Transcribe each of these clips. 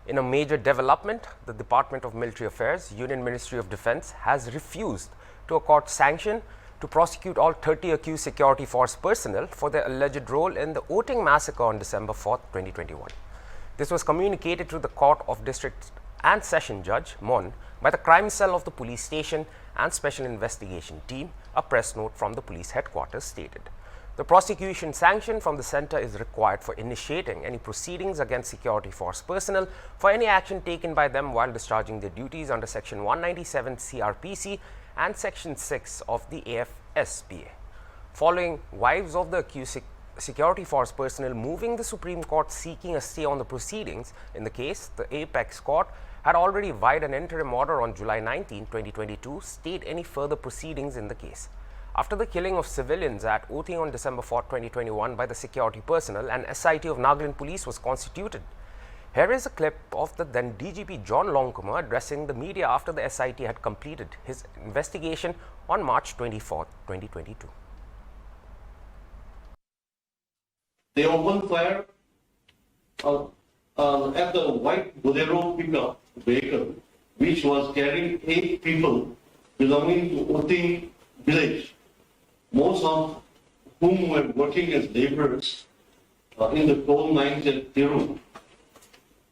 In a major development, the Department of Military Affairs, Union Ministry of Defense, has refused to accord sanction to prosecute all 30 accused security force personnel for their alleged role in the Oting massacre on December 4, 2021. This was communicated to the Court of District and Session Judge, Mon, by the crime cell of the police station and special investigation team, a press note from the police headquarters stated. The prosecution sanction from the center is required for initiating any proceedings against security force personnel for any action taken by them while discharging their duties under Section 197 CRPC and Section 6 of the AFSPA. Following wives of the accused security force personnel moving the Supreme Court seeking a stay on the proceedings in the case, the Apex Court had already vied an interim order on July 19, 2022, stayed any further proceedings in the case. After the killing of civilians at Oting on December 4, 2021 by the security personnel, an SIT of Nagaland Police was constituted. Here is a clip of the then DGP John Longkumar addressing the media after the SIT had completed his investigation on March 24, 2022. They opened fire at the white Bolero pickup vehicle, which was carrying 8 people belonging to Oting village, most of whom were working as laborers in the coal mines at Tiru,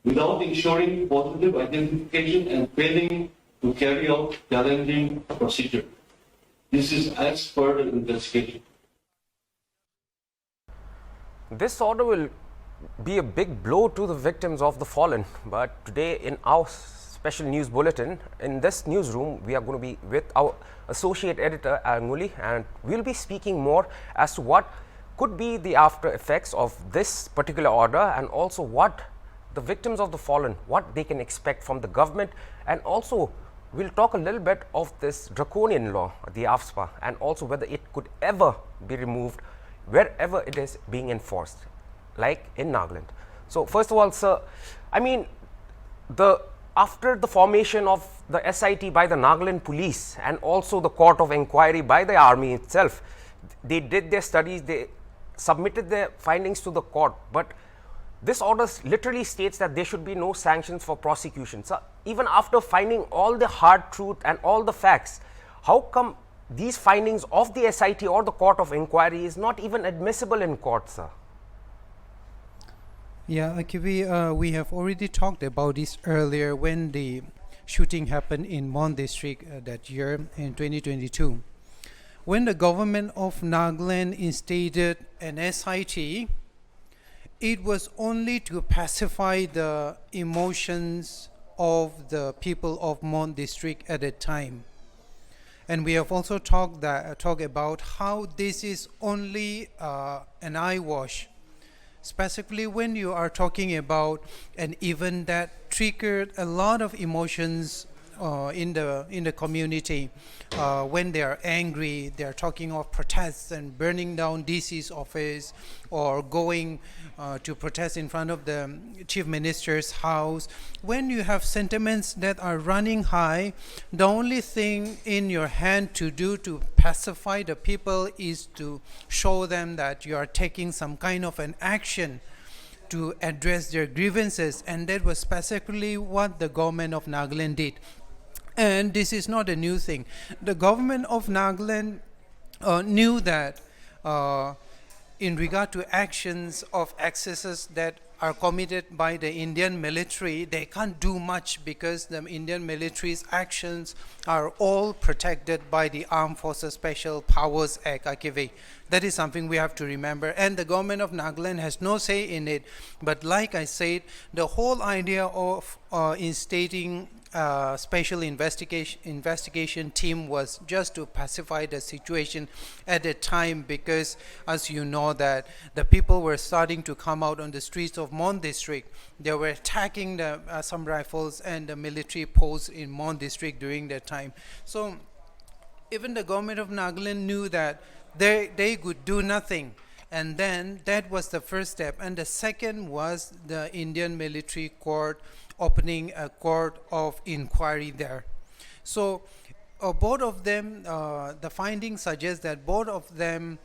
without ensuring positive identification and failing to carry out challenging procedure. This is as per the investigation. This order will be a big blow to the victims of the fallen, but today in our special news bulletin, in this newsroom, we are going to be with our associate editor Anguli, and we'll be speaking more as to what could be the after effects of this particular order, and also what the victims of the fallen, what they can expect from the government, and also we'll talk a little bit of this draconian law, the AFSPA, and also whether it could ever be removed wherever it is being enforced, like in Nagaland. So first of all, sir, I mean, after the formation of the SIT by the Nagaland police and also the court of inquiry by the army itself, they did their studies, they submitted their findings to the court, but this order literally states that there should be no sanctions for prosecution. So even after finding all the hard truth and all the facts, how come these findings of the SIT or the court of inquiry is not even admissible in court, sir? Yeah, Akivi, we have already talked about this earlier when the shooting happened in Mon district that year in 2022. When the government of Nagaland instated an SIT, it was only to pacify the emotions of the people of Mon district at the time. And we have also talked about how this is only an eyewash. Specifically, when you are talking about an event that triggered a lot of emotions in the community, when they are angry, they are talking of protests and burning down DC's office, or going to protest in front of the chief minister's house. When you have sentiments that are running high, the only thing in your hand to do to pacify the people is to show them that you are taking some kind of an action to address their grievances, and that was specifically what the government of Nagaland did. And this is not a new thing. The government of Nagaland knew that in regard to actions of excesses that are committed by the Indian military, they can't do much because the Indian military's actions are all protected by the Armed Forces Special Powers Act, AKV. That is something we have to remember, and the government of Nagaland has no say in it. But like I said, the whole idea of instating special investigation team was just to pacify the situation at the time, because as you know that the people were starting to come out on the streets of Mon district. They were attacking the Assam Rifles and the military posts in Mon district during that time. So even the government of Nagaland knew that they could do nothing. And then that was the first step. And the second was the Indian military court opening a court of inquiry there. So both of them, the findings suggest that both of them,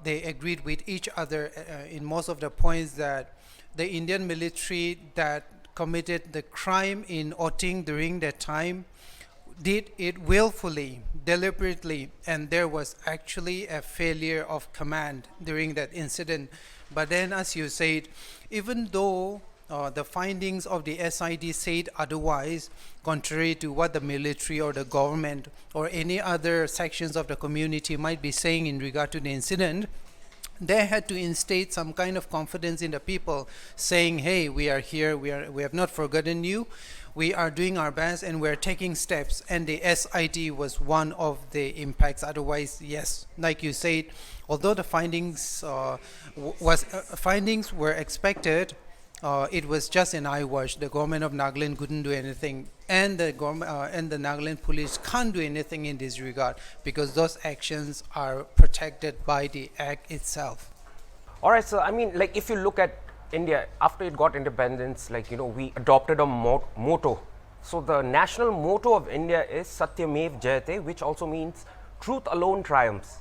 they agreed with each other in most of the points that the Indian military that committed the crime in Oting during that time did it willfully, deliberately, and there was actually a failure of command during that incident. But then, as you said, even though the findings of the SID said otherwise, contrary to what the military or the government or any other sections of the community might be saying in regard to the incident, they had to instate some kind of confidence in the people, saying, hey, we are here, we have not forgotten you, we are doing our best, and we're taking steps. And the SID was one of the impacts. Otherwise, yes, like you said, although the findings findings were expected, it was just an eyewash. The government of Nagaland couldn't do anything, and the government and the Nagaland police can't do anything in this regard, because those actions are protected by the act itself. All right, so I mean, like, if you look at India, after it got independence, like, you know, we adopted a motto. So the national motto of India is Satyamev Jayate, which also means truth alone triumphs.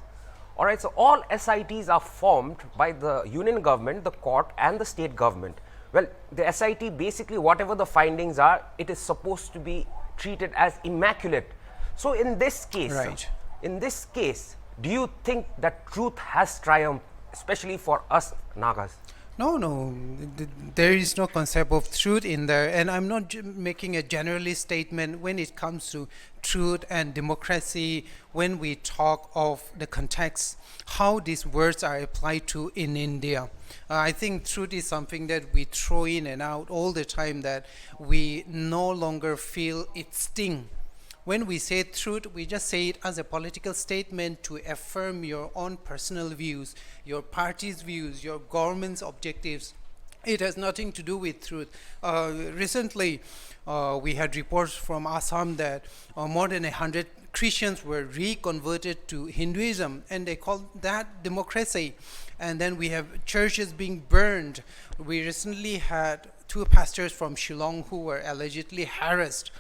All right, so all SITs are formed by the union government, the court, and the state government. Well, the SIT, basically, whatever the findings are, it is supposed to be treated as immaculate. So in this case, Right. do you think that truth has triumphed, especially for us Nagas? No, there is no concept of truth in there, and I'm not making a generalist statement when it comes to truth and democracy. When we talk of the context, how these words are applied to in India, I think truth is something that we throw in and out all the time, that we no longer feel its sting. When we say truth, we just say it as a political statement to affirm your own personal views, your party's views, your government's objectives. It has nothing to do with truth. Recently, we had reports from Assam that more than 100 Christians were reconverted to Hinduism, and they call that democracy. And then we have churches being burned. We recently had 2 pastors from Shillong who were allegedly harassed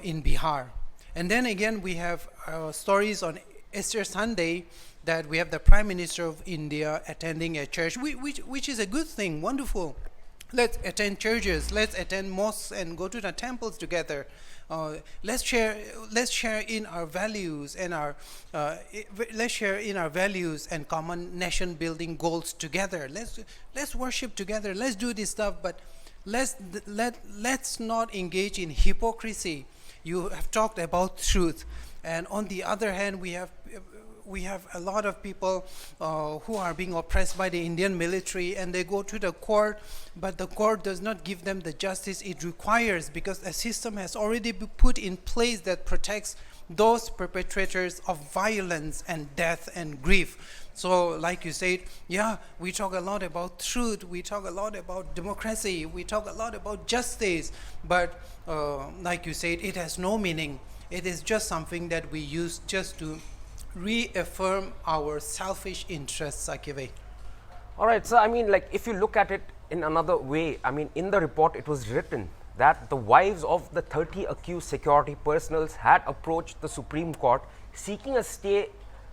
in Bihar. And then again, we have stories on Easter Sunday that we have the Prime Minister of India attending a church, which is a good thing, wonderful. Let's attend churches, let's attend mosques and go to the temples together. Let's share in our values and common nation building goals together. Let's worship together. Let's do this stuff, but let's not engage in hypocrisy. You have talked about truth, and on the other hand, we have a lot of people who are being oppressed by the Indian military, and they go to the court, but the court does not give them the justice it requires, because a system has already been put in place that protects those perpetrators of violence and death and grief. So, like you said, yeah, we talk a lot about truth, we talk a lot about democracy, we talk a lot about justice, but like you said, it has no meaning. It is just something that we use just to reaffirm our selfish interests, Sakive. All right, so I mean, like, if you look at it in another way, I mean, in the report it was written that the wives of the 30 accused security personnel had approached the Supreme Court seeking a stay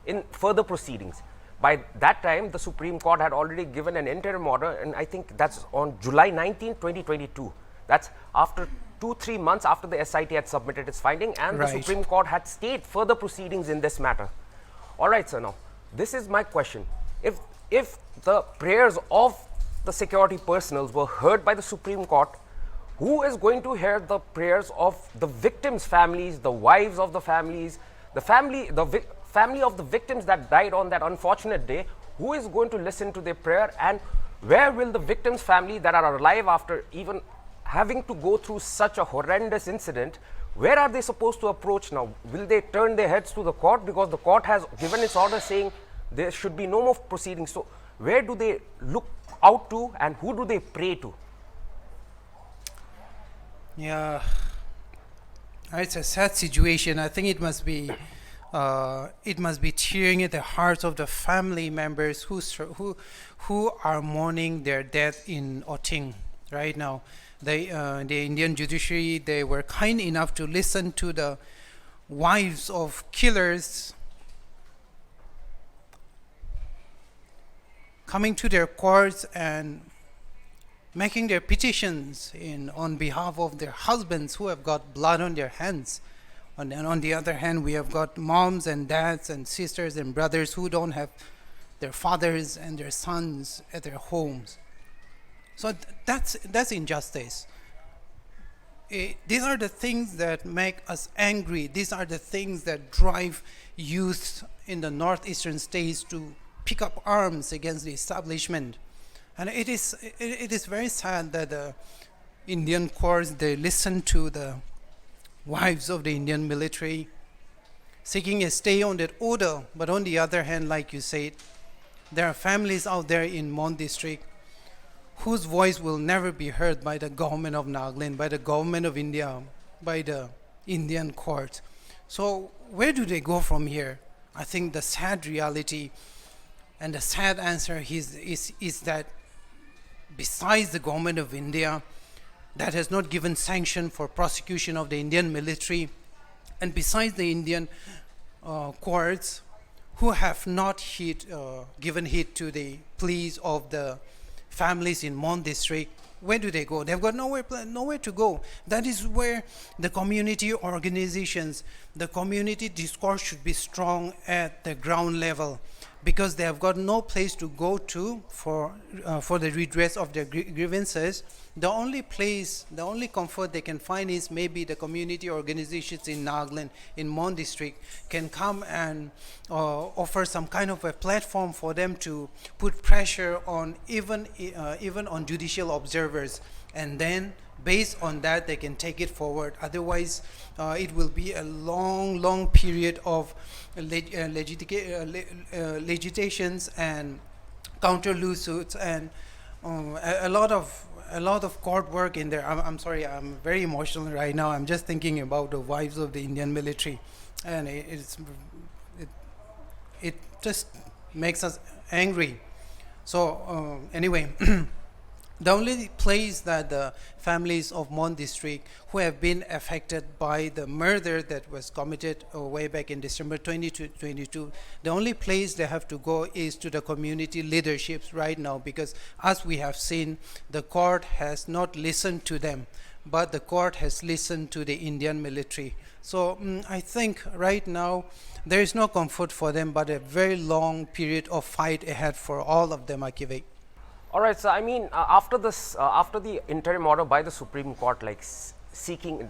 in further proceedings. By that time, the Supreme Court had already given an interim order, and I think that's on July 19, 2022. That's after 2-3 months after the SIT had submitted its finding, and Right. the Supreme Court had stayed further proceedings in this matter. All right, sir, now, this is my question. If the prayers of the security personnel were heard by the Supreme Court, who is going to hear the prayers of the victims' families, the wives of the families, the family of the victims that died on that unfortunate day? Who is going to listen to their prayer, and where will the victims' family that are alive after even having to go through such a horrendous incident, where are they supposed to approach now? Will they turn their heads to the court, because the court has given its order saying there should be no more proceedings? So where do they look out to, and who do they pray to? Yeah, it's a sad situation. I think it must be tearing at the hearts of the family members who are mourning their death in Oting right now. The Indian judiciary, they were kind enough to listen to the wives of killers coming to their courts and making their petitions on behalf of their husbands who have got blood on their hands. And then on the other hand, we have got moms and dads and sisters and brothers who don't have their fathers and their sons at their homes. So that's injustice. These are the things that make us angry. These are the things that drive youth in the northeastern states to pick up arms against the establishment. And it is very sad that the Indian courts, they listen to the wives of the Indian military seeking a stay on that order. But on the other hand, like you said, there are families out there in Mon district whose voice will never be heard by the government of Nagaland, by the government of India, by the Indian court. So where do they go from here? I think the sad reality and the sad answer is that besides the government of India that has not given sanction for prosecution of the Indian military, and besides the Indian courts who have not given heed to the pleas of the families in Mon district, where do they go? They've got nowhere to go. That is where the community organizations, the community discourse should be strong at the ground level, because they have got no place to go to for the redress of their grievances. The only place, the only comfort they can find is maybe the community organizations in Nagaland, in Mon district, can come and offer some kind of a platform for them to put pressure on even on judicial observers, and then based on that they can take it forward. Otherwise it will be a long period of legitations and counter lawsuits and a lot of court work in there. I'm sorry, I'm very emotional right now. I'm just thinking about the wives of the Indian military, and it just makes us angry. So anyway, the only place that the families of Mon district who have been affected by the murder that was committed way back in December 2022, the only place they have to go is to the community leaderships right now, because as we have seen, the court has not listened to them, but the court has listened to the Indian military. So I think right now there is no comfort for them, but a very long period of fight ahead for all of them, Akivek. All right, so I mean, after the interim order by the Supreme Court, like saying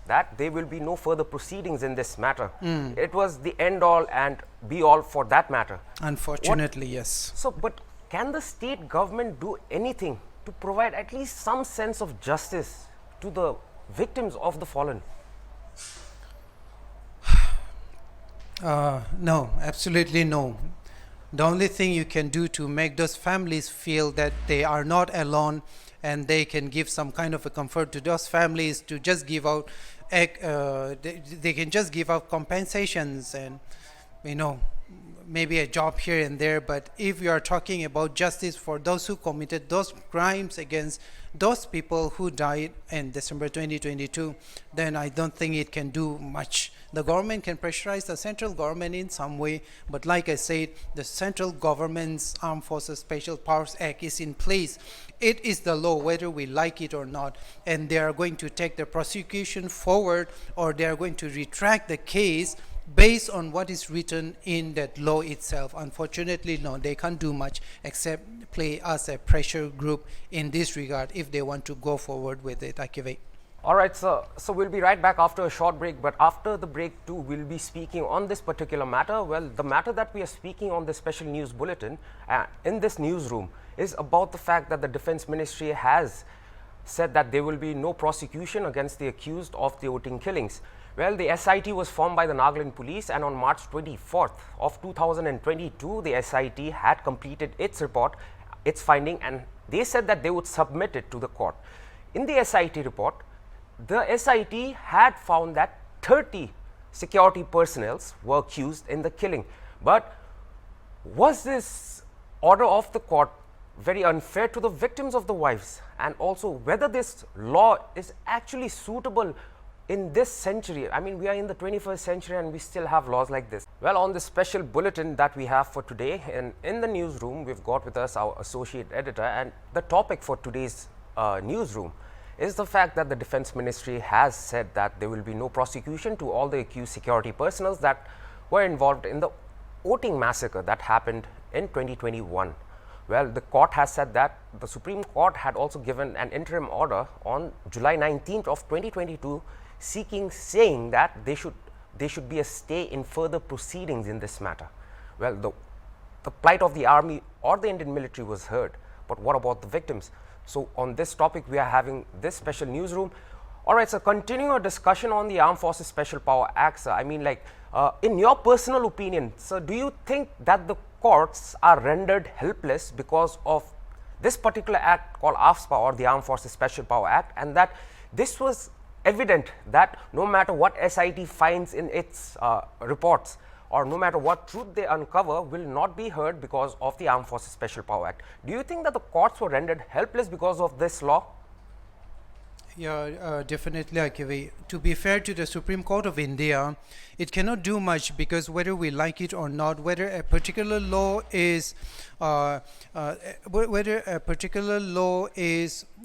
that there will be no further proceedings in this matter, it was the end all and be all for that matter. Unfortunately, yes. So, but can the state government do anything to provide at least some sense of justice to the victims of the fallen? No, absolutely no. The only thing you can do to make those families feel that they are not alone and they can give some kind of a comfort to those families to just give out, they can just give out compensations and, maybe a job here and there. But if you are talking about justice for those who committed those crimes against those people who died in December 2022, then I don't think it can do much. The government can pressurize the central government in some way, but like I said, the central government's Armed Forces Special Powers Act is in place. It is the law whether we like it or not, and they are going to take the prosecution forward, or they are going to retract the case based on what is written in that law itself. Unfortunately, no, they can't do much except play as a pressure group in this regard if they want to go forward with it. Akivek. All right, so we'll be right back after a short break, but after the break too, we'll be speaking on this particular matter. Well, the matter that we are speaking on this special news bulletin in this newsroom is about the fact that the Defense Ministry has said that there will be no prosecution against the accused of the Oting killings. Well, the SIT was formed by the Nagaland Police, and on March 24th of 2022, the SIT had completed its report, its finding, and they said that they would submit it to the court. In the SIT report, the SIT had found that 30 security personnel were accused in the killing. But was this order of the court very unfair to the victims of the wives, and also whether this law is actually suitable in this century? I mean, we are in the 21st century and we still have laws like this. Well, Well, on this special bulletin that we have for today, and in the newsroom, we've got with us our associate editor, and the topic for today's newsroom is the fact that the Defense Ministry has said that there will be no prosecution to all the accused security personnel that were involved in the Oting massacre that happened in 2021. Well, the court has said that the Supreme Court had also given an interim order on July 19th of 2022 saying that there should be a stay in further proceedings in this matter. Well, the plight of the army or the Indian military was heard, but what about the victims? So on this topic, we are having this special newsroom. All right, so continuing a discussion on the Armed Forces Special Power Act, sir. I mean, like, in your personal opinion, sir, do you think that the courts are rendered helpless because of this particular act called AFSPA, or the Armed Forces Special Power Act, and that this was evident that no matter what SIT finds in its reports, or no matter what truth they uncover, will not be heard because of the Armed Forces Special Power Act? Do you think that the courts were rendered helpless because of this law? Yeah, definitely, Akivi. To be fair to the Supreme Court of India, it cannot do much, because whether we like it or not, whether a particular law is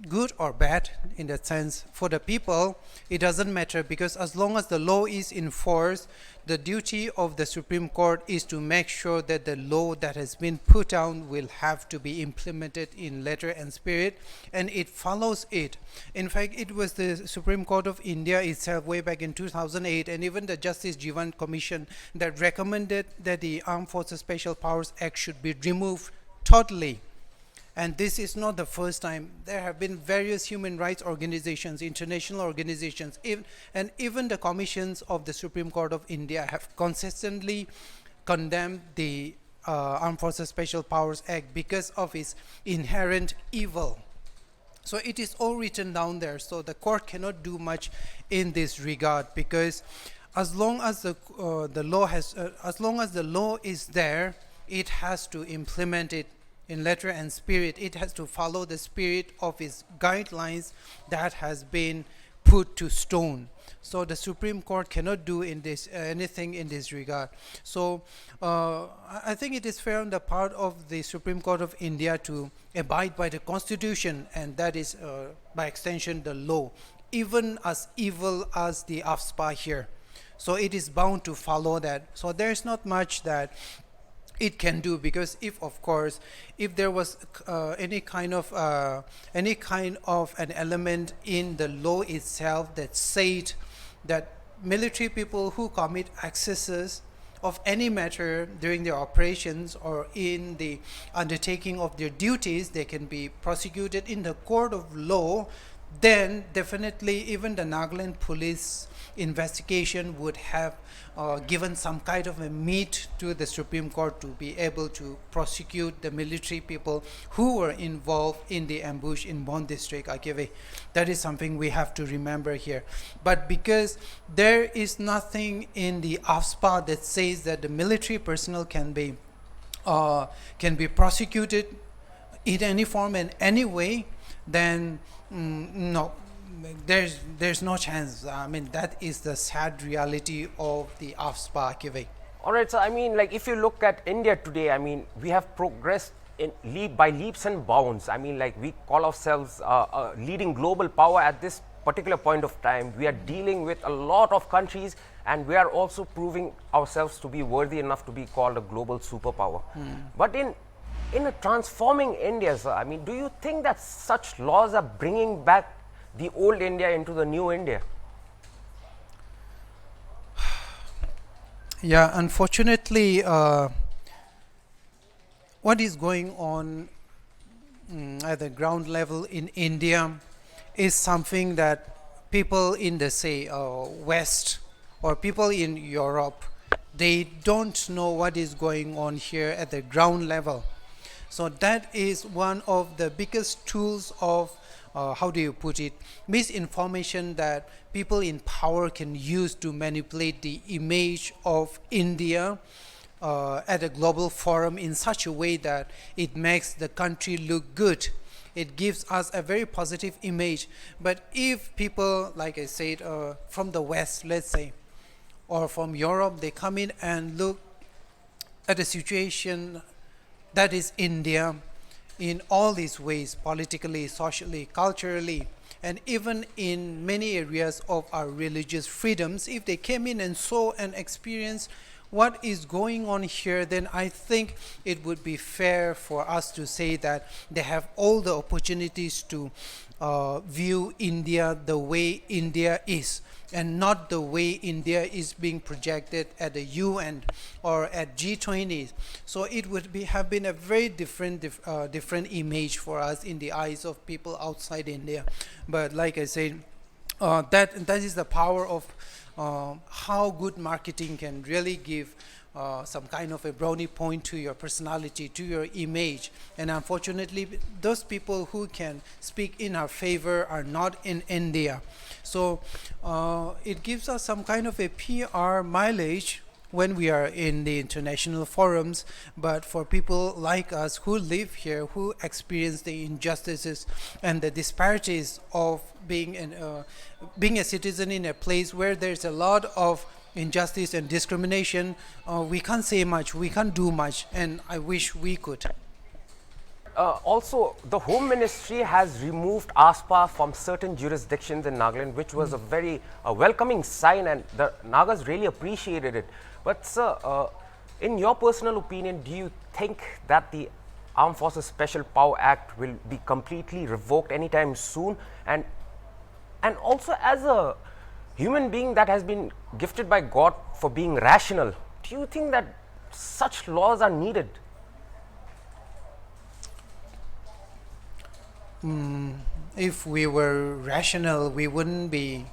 good or bad, in that sense, for the people, it doesn't matter, because as long as the law is enforced, the duty of the Supreme Court is to make sure that the law that has been put down will have to be implemented in letter and spirit, and it follows it. In fact, it was the Supreme Court of India itself way back in 2008, and even the Justice Jivan Commission, that recommended that the Armed Forces Special Powers Act should be removed totally. And this is not the first time. There have been various human rights organizations, international organizations, and even the commissions of the Supreme Court of India have consistently condemned the Armed Forces Special Powers Act because of its inherent evil. So it is all written down there. So the court cannot do much in this regard, because as long as the law is there, it has to implement it in letter and spirit. It has to follow the spirit of its guidelines that has been put to stone. So the Supreme Court cannot do anything in this regard. So I think it is fair on the part of the Supreme Court of India to abide by the Constitution, and that is by extension the law, even as evil as the AFSPA here. So it is bound to follow that. So there is not much that it can do, because if there was any kind of an element in the law itself that said that military people who commit excesses of any matter during their operations or in the undertaking of their duties, they can be prosecuted in the court of law, then definitely even the Nagaland police investigation would have given some kind of a meat to the Supreme Court to be able to prosecute the military people who were involved in the ambush in Bon district, Akeve. That is something we have to remember here. But because there is nothing in the AFSPA that says that the military personnel can be prosecuted in any form and any way, then no, there's no chance. I mean, that is the sad reality of the AFSPA, Kivek. All right, so I mean, like, if you look at India today, I mean, we have progressed by leaps and bounds. I mean, like, we call ourselves a leading global power at this particular point of time. We are dealing with a lot of countries, and we are also proving ourselves to be worthy enough to be called a global superpower. But in a transforming India, sir, I mean, do you think that such laws are bringing back the old India into the new India? Yeah, unfortunately, what is going on at the ground level in India is something that people in the, say, West, or people in Europe, they don't know what is going on here at the ground level. So that is one of the biggest tools of how do you put it, misinformation that people in power can use to manipulate the image of India at a global forum in such a way that it makes the country look good. It gives us a very positive image. But if people, like I said, from the West, let's say, or from Europe, they come in and look at a situation that is India in all these ways, politically, socially, culturally, and even in many areas of our religious freedoms, if they came in and saw and experienced what is going on here, then I think it would be fair for us to say that they have all the opportunities to view India the way India is, and not the way India is being projected at the UN or at G20. So it would have been a very different image for us in the eyes of people outside India. But like I said, that is the power of how good marketing can really give some kind of a brownie point to your personality, to your image. And unfortunately, those people who can speak in our favor are not in India. So it gives us some kind of a PR mileage when we are in the international forums, but for people like us who live here, who experience the injustices and the disparities of being a citizen in a place where there's a lot of injustice and discrimination, we can't say much, we can't do much, and I wish we could. Also, the Home Ministry has removed ASPA from certain jurisdictions in Nagaland, which was a very welcoming sign, and the Nagas really appreciated it. But sir, in your personal opinion, do you think that the Armed Forces Special Power Act will be completely revoked anytime soon? And also, as a human being that has been gifted by God for being rational, do you think that such laws are needed? If we were rational, we wouldn't be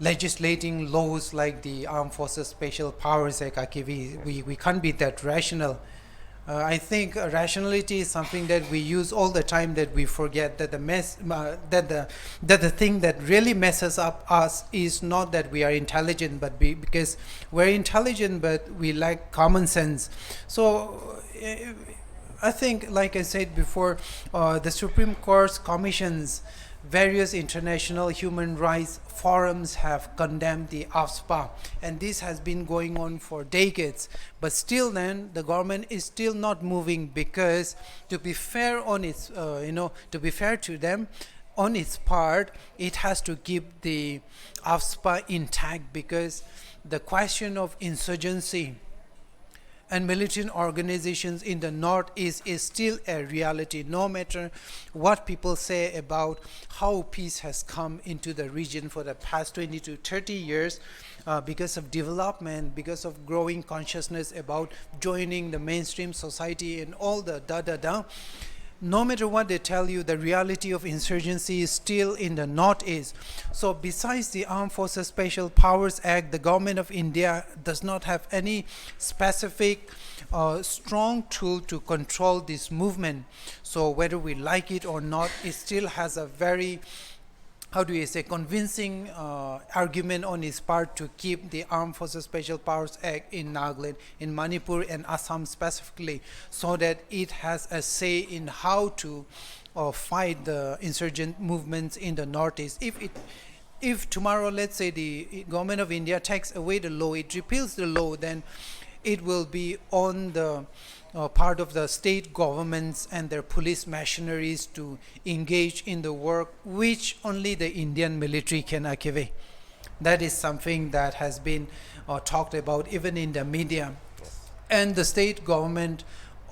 legislating laws like the Armed Forces Special Powers Act. We can't be that rational. I think rationality is something that we use all the time, that we forget that the thing that really messes up us is not that we are intelligent, but because we're intelligent but we lack common sense. So I think, like I said before, the Supreme Court's commissions, various international human rights forums have condemned the AFSPA, and this has been going on for decades. But still, then the government is still not moving, because to be fair on its, to be fair to them, on its part, it has to keep the AFSPA intact, because the question of insurgency and militant organizations in the Northeast is still a reality, no matter what people say about how peace has come into the region for the past 20 to 30 years because of development, because of growing consciousness about joining the mainstream society and all the da-da-da. No matter what they tell you, the reality of insurgency is still in the Northeast. So besides the Armed Forces Special Powers Act, the government of India does not have any specific strong tool to control this movement. So whether we like it or not, it still has a very, convincing argument on its part to keep the Armed Forces Special Powers Act in Nagaland, in Manipur and Assam specifically, so that it has a say in how to fight the insurgent movements in the Northeast. If tomorrow, let's say, the government of India takes away the law, it repeals the law, then it will be on the part of the state governments and their police machineries to engage in the work which only the Indian military can achieve. That is something that has been talked about even in the media. And the state government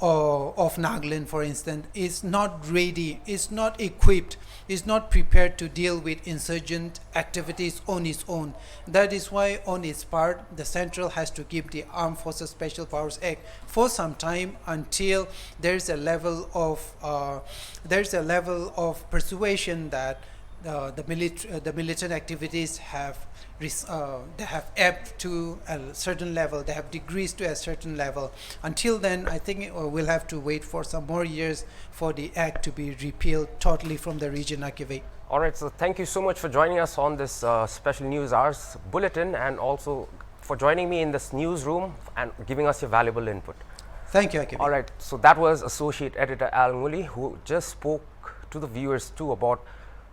of Nagaland, for instance, is not ready, is not equipped, is not prepared to deal with insurgent activities on its own. That is why, on its part, the Central has to keep the Armed Forces Special Powers Act for some time, until there's a level of persuasion that the militant activities have ebbed to a certain level, they have decreased to a certain level. Until then, I think we'll have to wait for some more years for the act to be repealed totally from the region Akive. All right, so thank you so much for joining us on this special news hours bulletin, and also for joining me in this newsroom and giving us your valuable input. Thank you, Akive. All right, so that was Associate Editor Al Nguli, who just spoke to the viewers too about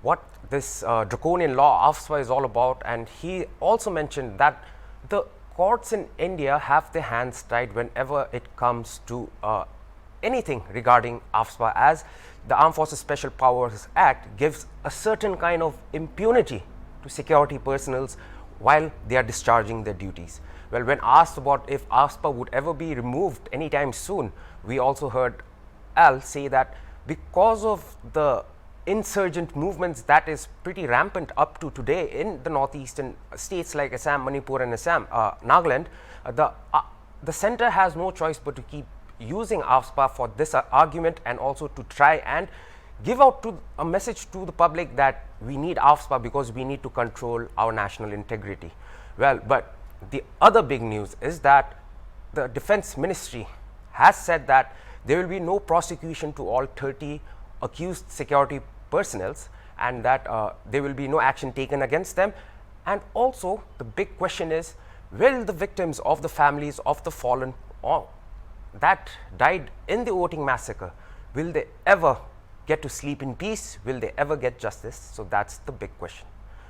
what this draconian law AFSPA is all about, and he also mentioned that the courts in India have their hands tied whenever it comes to anything regarding AFSPA, as the Armed Forces Special Powers Act gives a certain kind of impunity to security personnel while they are discharging their duties. Well, when asked about if AFSPA would ever be removed anytime soon, we also heard Al say that because of the insurgent movements that is pretty rampant up to today in the northeastern states like Assam, Manipur and Nagaland, the center has no choice but to keep using AFSPA for this argument, and also to try and give out a message to the public that we need AFSPA because we need to control our national integrity. Well, but the other big news is that the Defense Ministry has said that there will be no prosecution to all 30 accused security personnel, and that there will be no action taken against them. And also the big question is, will the victims of the families of the fallen that died in the Oting massacre, will they ever get to sleep in peace? Will they ever get justice? So that's the big question.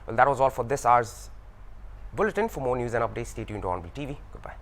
Well, that was all for this hour's bulletin. For more news and updates, stay tuned to HornbillTV. Goodbye.